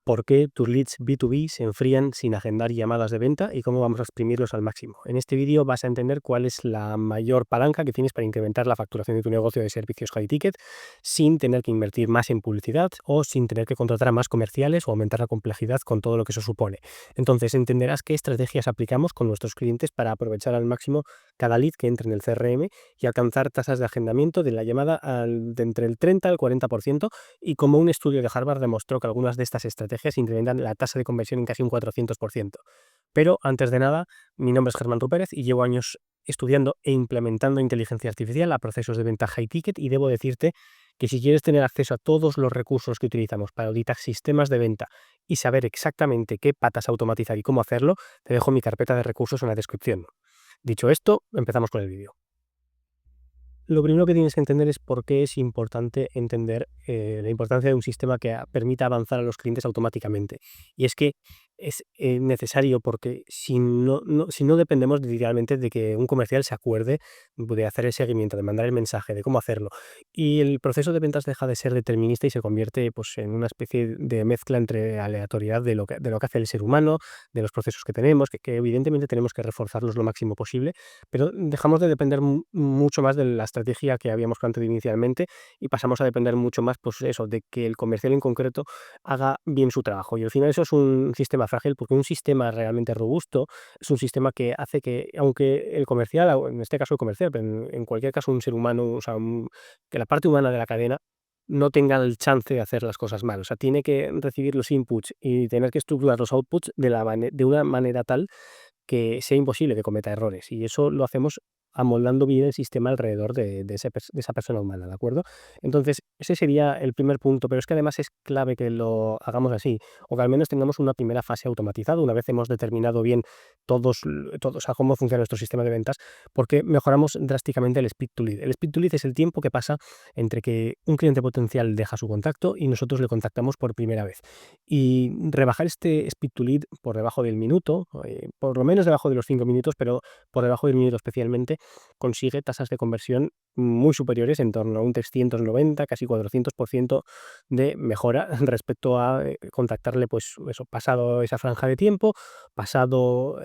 por qué tus leads B2B se enfrían sin agendar llamadas de venta y cómo vamos a exprimirlos al máximo. En este vídeo vas a entender cuál es la mayor palanca que tienes para incrementar la facturación de tu negocio de servicios high ticket sin tener que invertir más en publicidad o sin tener que contratar a más comerciales o aumentar la complejidad con todo lo que eso supone. Entonces entenderás qué estrategias aplicamos con nuestros clientes para aprovechar al máximo cada lead que entre en el CRM y alcanzar tasas de agendamiento de la llamada de entre el 30 al 40%, y como un estudio de Harvard demostró que algunas de estas estrategias incrementan la tasa de conversión en casi un 400%. Pero antes de nada, mi nombre es Germán Rupérez y llevo años estudiando e implementando inteligencia artificial a procesos de venta high ticket, y debo decirte que si quieres tener acceso a todos los recursos que utilizamos para auditar sistemas de venta y saber exactamente qué patas automatizar y cómo hacerlo, te dejo mi carpeta de recursos en la descripción. Dicho esto, empezamos con el vídeo. Lo primero que tienes que entender es por qué es importante entender la importancia de un sistema que permita avanzar a los clientes automáticamente. Y es que es necesario, porque si no dependemos literalmente de que un comercial se acuerde de hacer el seguimiento, de mandar el mensaje, de cómo hacerlo. Y el proceso de ventas deja de ser determinista y se convierte, pues, en una especie de mezcla entre aleatoriedad de lo que hace el ser humano, de los procesos que tenemos, que evidentemente tenemos que reforzarlos lo máximo posible, pero dejamos de depender mucho más de la estrategia que habíamos planteado inicialmente y pasamos a depender mucho más, pues eso, de que el comercial en concreto haga bien su trabajo. Y al final eso es un sistema frágil, porque un sistema realmente robusto es un sistema que hace que, aunque el comercial, o en este caso el comercial, pero en cualquier caso un ser humano, o sea, que la parte humana de la cadena no tenga el chance de hacer las cosas mal. O sea, tiene que recibir los inputs y tener que estructurar los outputs de una manera tal que sea imposible que cometa errores. Y eso lo hacemos amoldando bien el sistema alrededor de esa persona humana, ¿de acuerdo? Entonces, ese sería el primer punto, pero es que además es clave que lo hagamos así, o que al menos tengamos una primera fase automatizada, una vez hemos determinado bien o sea, cómo funciona nuestro sistema de ventas, porque mejoramos drásticamente el speed to lead. El speed to lead es el tiempo que pasa entre que un cliente potencial deja su contacto y nosotros le contactamos por primera vez. Y rebajar este speed to lead por debajo del minuto, por lo menos debajo de los 5 minutos, pero por debajo del minuto especialmente, consigue tasas de conversión muy superiores, en torno a un 390, casi 400% de mejora respecto a contactarle, pues eso, pasado esa franja de tiempo, pasado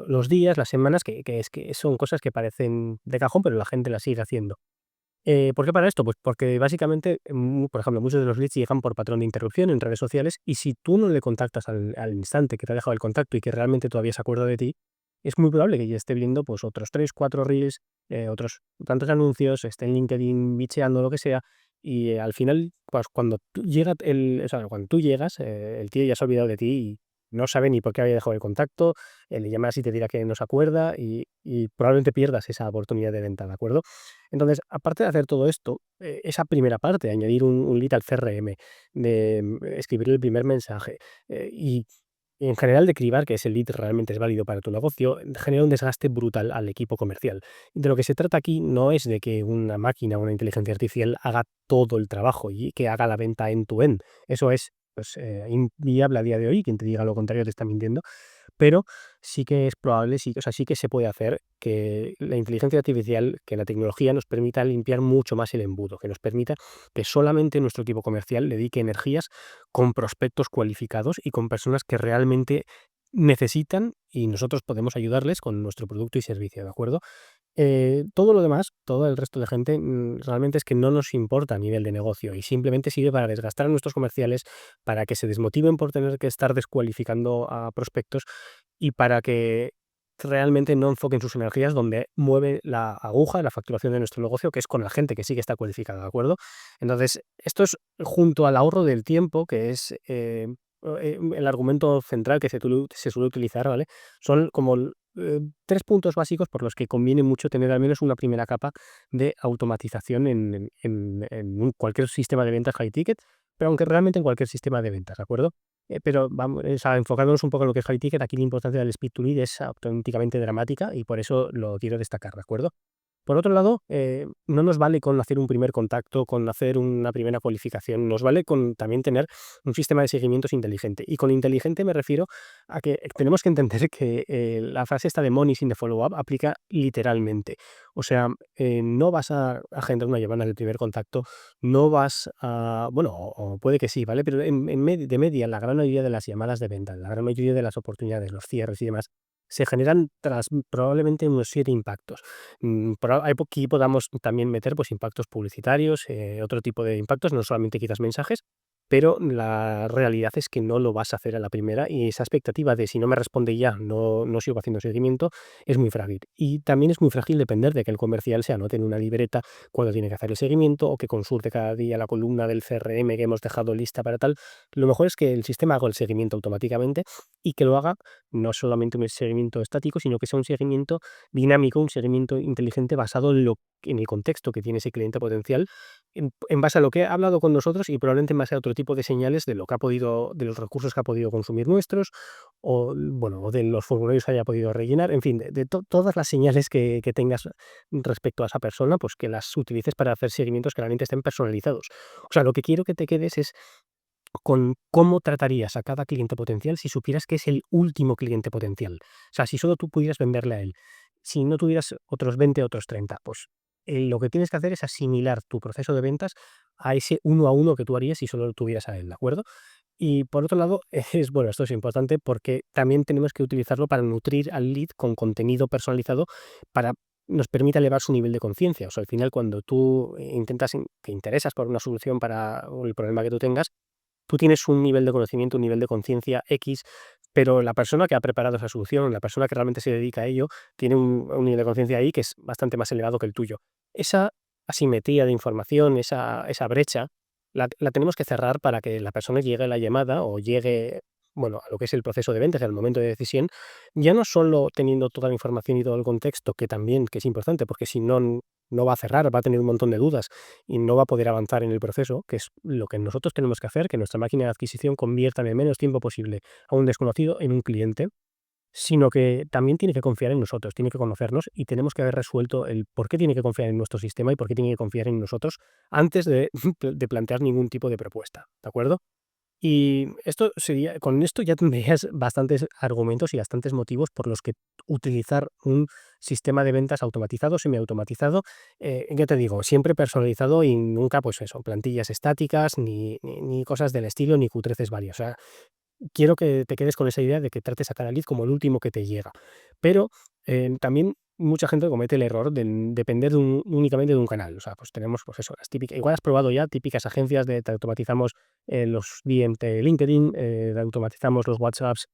los días, las semanas, es que son cosas que parecen de cajón, pero la gente las sigue haciendo. ¿Por qué para esto? Pues porque básicamente, por ejemplo, muchos de los leads llegan por patrón de interrupción en redes sociales, y si tú no le contactas al instante que te ha dejado el contacto y que realmente todavía se acuerda de ti, es muy probable que ya esté viendo, pues, otros 3 4 reels, otros tantos anuncios, esté en LinkedIn bicheando lo que sea, y al final, pues, cuando tú llegas, el tío ya se ha olvidado de ti y no sabe ni por qué había dejado el contacto, le llamas y te dirá que no se acuerda, y probablemente pierdas esa oportunidad de venta, ¿de acuerdo? Entonces, aparte de hacer todo esto, esa primera parte, añadir un lead al CRM, de escribir el primer mensaje, y en general de cribar que ese lead realmente es válido para tu negocio, genera un desgaste brutal al equipo comercial. De lo que se trata aquí no es de que una máquina o una inteligencia artificial haga todo el trabajo y que haga la venta end-to-end. Eso es, pues, inviable a día de hoy. Quien te diga lo contrario te está mintiendo. Pero sí que es probable, sí, o sea, sí que se puede hacer que la inteligencia artificial, que la tecnología nos permita limpiar mucho más el embudo, que nos permita que solamente nuestro equipo comercial dedique energías con prospectos cualificados y con personas que realmente necesitan, y nosotros podemos ayudarles con nuestro producto y servicio, ¿de acuerdo? Todo lo demás, todo el resto de gente, realmente es que no nos importa a nivel de negocio, y simplemente sirve para desgastar a nuestros comerciales, para que se desmotiven por tener que estar descualificando a prospectos, y para que realmente no enfoquen sus energías donde mueve la aguja, la facturación de nuestro negocio, que es con la gente que sí que está cualificada, ¿de acuerdo? Entonces, esto es, junto al ahorro del tiempo, que es el argumento central que se suele utilizar, ¿vale? Son como 3 puntos básicos por los que conviene mucho tener al menos una primera capa de automatización cualquier sistema de ventas high ticket, pero aunque realmente en cualquier sistema de ventas, ¿de acuerdo? Pero vamos, o sea, enfocándonos un poco en lo que es high ticket, aquí la importancia del speed to lead es auténticamente dramática, y por eso lo quiero destacar, ¿de acuerdo? Por otro lado, no nos vale con hacer un primer contacto, con hacer una primera cualificación, nos vale con también tener un sistema de seguimientos inteligente. Y con inteligente me refiero a que tenemos que entender que la frase esta de money in the follow-up aplica literalmente. O sea, no vas a agendar una llamada en el primer contacto, no vas a, bueno, o puede que sí, ¿vale? Pero de media, la gran mayoría de las llamadas de venta, la gran mayoría de las oportunidades, los cierres y demás, se generan tras probablemente unos 7 impactos. Aquí podamos también meter pues, impactos publicitarios, otro tipo de impactos, no solamente quizás mensajes, pero la realidad es que no lo vas a hacer a la primera y esa expectativa de si no me responde ya, no sigo haciendo seguimiento, es muy frágil. Y también es muy frágil depender de que el comercial se anote en una libreta cuando tiene que hacer el seguimiento o que consulte cada día la columna del CRM que hemos dejado lista para tal. Lo mejor es que el sistema haga el seguimiento automáticamente y que lo haga no solamente un seguimiento estático, sino que sea un seguimiento dinámico, un seguimiento inteligente basado en el contexto que tiene ese cliente potencial, en base a lo que ha hablado con nosotros y probablemente en base a otro tipo de señales de lo que ha podido, de los recursos que ha podido consumir nuestros, o bueno, o de los formularios que haya podido rellenar, en fin, de todas las señales que tengas respecto a esa persona, pues que las utilices para hacer seguimientos que realmente estén personalizados. O sea, lo que quiero que te quedes es con cómo tratarías a cada cliente potencial si supieras que es el último cliente potencial. O sea, si solo tú pudieras venderle a él, si no tuvieras otros 20, otros 30, pues lo que tienes que hacer es asimilar tu proceso de ventas a ese uno a uno que tú harías si solo lo tuvieras a él, ¿de acuerdo? Y por otro lado, es bueno, esto es importante porque también tenemos que utilizarlo para nutrir al lead con contenido personalizado para nos permita elevar su nivel de conciencia. O sea, al final, cuando tú te interesas por una solución para el problema que tú tengas, tú tienes un nivel de conocimiento, un nivel de conciencia X, pero la persona que ha preparado esa solución, la persona que realmente se dedica a ello, tiene un nivel de conciencia ahí que es bastante más elevado que el tuyo. Esa asimetría de información, esa brecha, la tenemos que cerrar para que la persona llegue a la llamada o llegue, bueno, a lo que es el proceso de venta, que es el momento de decisión, ya no solo teniendo toda la información y todo el contexto, que también que es importante, porque si no, no va a cerrar, va a tener un montón de dudas y no va a poder avanzar en el proceso, que es lo que nosotros tenemos que hacer, que nuestra máquina de adquisición convierta en el menos tiempo posible a un desconocido en un cliente, sino que también tiene que confiar en nosotros, tiene que conocernos y tenemos que haber resuelto el por qué tiene que confiar en nuestro sistema y por qué tiene que confiar en nosotros antes de, de plantear ningún tipo de propuesta, ¿de acuerdo? Y con esto ya tendrías bastantes argumentos y bastantes motivos por los que utilizar un sistema de ventas automatizado, semiautomatizado, ya te digo, siempre personalizado y nunca, pues eso, plantillas estáticas, ni cosas del estilo, ni cutreces varias. O sea, quiero que te quedes con esa idea de que trates a cada lead como el último que te llega. Pero también mucha gente comete el error de depender únicamente de un canal. O sea, pues tenemos, pues eso, las típicas, igual has probado ya típicas agencias de te automatizamos los DM de LinkedIn, te automatizamos los WhatsApps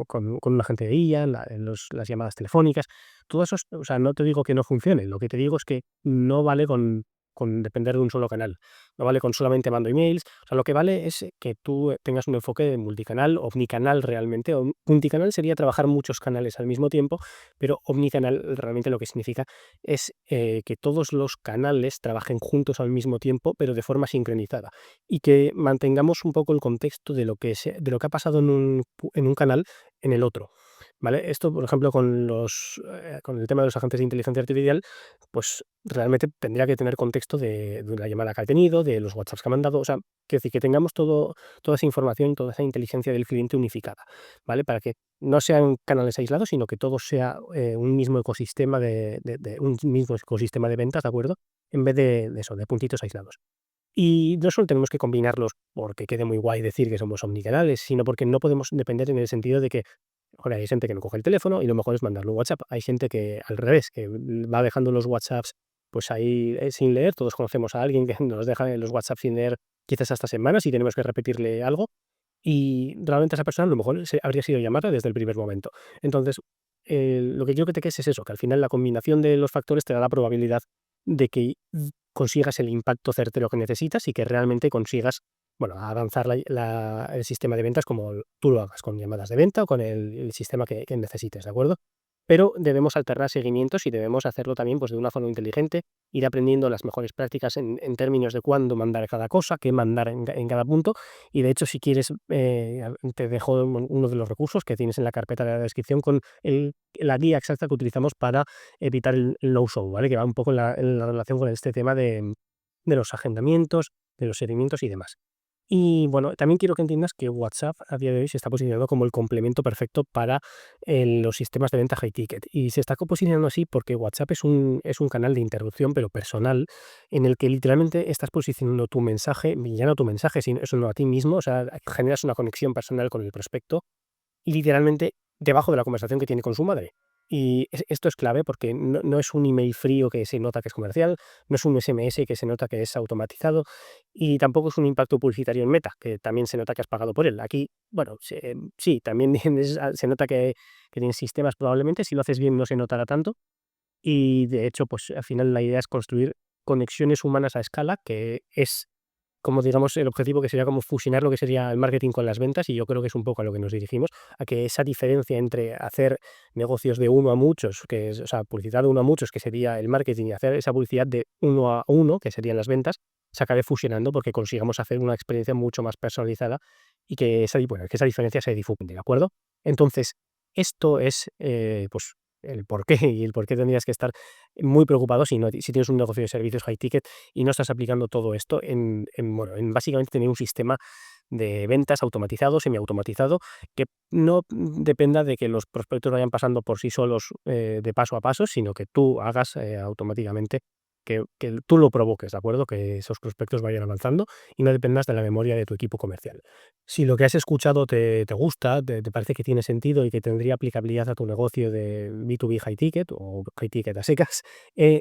con un agente de IA, las llamadas telefónicas. Todo eso, o sea, no te digo que no funcione, lo que te digo es que no vale con depender de un solo canal. No vale con solamente mando emails. O sea, lo que vale es que tú tengas un enfoque de multicanal, omnicanal realmente. Multicanal sería trabajar muchos canales al mismo tiempo, pero omnicanal realmente lo que significa es que todos los canales trabajen juntos al mismo tiempo, pero de forma sincronizada. Y que mantengamos un poco el contexto de lo que ha pasado en un canal en el otro. ¿Vale? Esto, por ejemplo, con el tema de los agentes de inteligencia artificial, pues realmente tendría que tener contexto de la llamada que ha tenido, de los WhatsApps que ha mandado, o sea, quiero decir, que tengamos toda esa información, toda esa inteligencia del cliente unificada, ¿vale? Para que no sean canales aislados, sino que todo sea un mismo ecosistema un mismo ecosistema de ventas, ¿de acuerdo? En vez de eso, de puntitos aislados. Y no solo tenemos que combinarlos porque quede muy guay decir que somos omnicanales, sino porque no podemos depender en el sentido de que, joder, hay gente que no coge el teléfono y lo mejor es mandarle un WhatsApp. Hay gente que al revés, que va dejando los WhatsApps pues ahí sin leer. Todos conocemos a alguien que nos deja los WhatsApp sin leer quizás hasta semanas y tenemos que repetirle algo. Y realmente esa persona a lo mejor habría sido llamada desde el primer momento. Entonces, lo que quiero que te quedes es eso, que al final la combinación de los factores te da la probabilidad de que consigas el impacto certero que necesitas y que realmente consigas, bueno, avanzar el sistema de ventas como tú lo hagas, con llamadas de venta o con el sistema que necesites, ¿de acuerdo? pero debemos alternar seguimientos y debemos hacerlo también pues, de una forma inteligente, ir aprendiendo las mejores prácticas en términos de cuándo mandar cada cosa, qué mandar en cada punto. Y de hecho, si quieres, te dejo uno de los recursos que tienes en la carpeta de la descripción con la guía exacta que utilizamos para evitar el no-show, ¿vale? Que va un poco en la relación con este tema de los agendamientos, de los seguimientos y demás. Y bueno, también quiero que entiendas que WhatsApp a día de hoy se está posicionando como el complemento perfecto para los sistemas de venta high ticket. Y se está posicionando así porque WhatsApp es un canal de interrupción, pero personal, en el que literalmente estás posicionando tu mensaje, ya no tu mensaje, sino a ti mismo, o sea, generas una conexión personal con el prospecto literalmente debajo de la conversación que tiene con su madre. Y esto es clave porque no es un email frío que se nota que es comercial, no es un SMS que se nota que es automatizado y tampoco es un impacto publicitario en Meta, que también se nota que has pagado por él. Aquí, bueno, sí, también se nota que tienes sistemas probablemente, si lo haces bien no se notará tanto. Y de hecho, pues al final la idea es construir conexiones humanas a escala, que es como digamos el objetivo que sería como fusionar lo que sería el marketing con las ventas, y yo creo que es un poco a lo que nos dirigimos, a que esa diferencia entre hacer negocios de uno a muchos, que es, o sea, publicidad de uno a muchos, que sería el marketing, y hacer esa publicidad de uno a uno, que serían las ventas, se acabe fusionando porque consigamos hacer una experiencia mucho más personalizada y que bueno, que esa diferencia se difumine, ¿de acuerdo? Entonces, esto es, pues, el porqué y el por qué tendrías que estar muy preocupado si tienes un negocio de servicios high ticket y no estás aplicando todo esto bueno, en básicamente tener un sistema de ventas automatizado, semiautomatizado, que no dependa de que los prospectos vayan pasando por sí solos de paso a paso, sino que tú hagas automáticamente, que tú lo provoques, ¿de acuerdo? Que esos prospectos vayan avanzando y no dependas de la memoria de tu equipo comercial. Si lo que has escuchado te gusta, te parece que tiene sentido y que tendría aplicabilidad a tu negocio de B2B high ticket o high ticket a secas,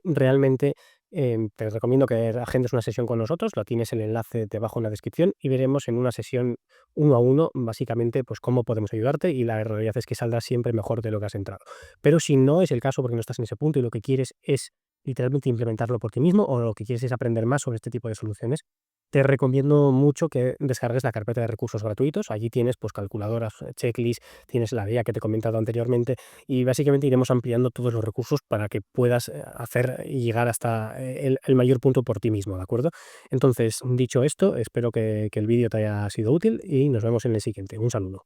realmente te recomiendo que agendes una sesión con nosotros, lo tienes el enlace debajo en la descripción y veremos en una sesión uno a uno básicamente pues cómo podemos ayudarte y la realidad es que saldrás siempre mejor de lo que has entrado. Pero si no es el caso porque no estás en ese punto y lo que quieres es literalmente implementarlo por ti mismo o lo que quieres es aprender más sobre este tipo de soluciones, te recomiendo mucho que descargues la carpeta de recursos gratuitos. Allí tienes pues calculadoras, checklist, tienes la guía que te he comentado anteriormente y básicamente iremos ampliando todos los recursos para que puedas hacer y llegar hasta el mayor punto por ti mismo, ¿de acuerdo? Entonces, dicho esto, espero que el vídeo te haya sido útil y nos vemos en el siguiente. Un saludo.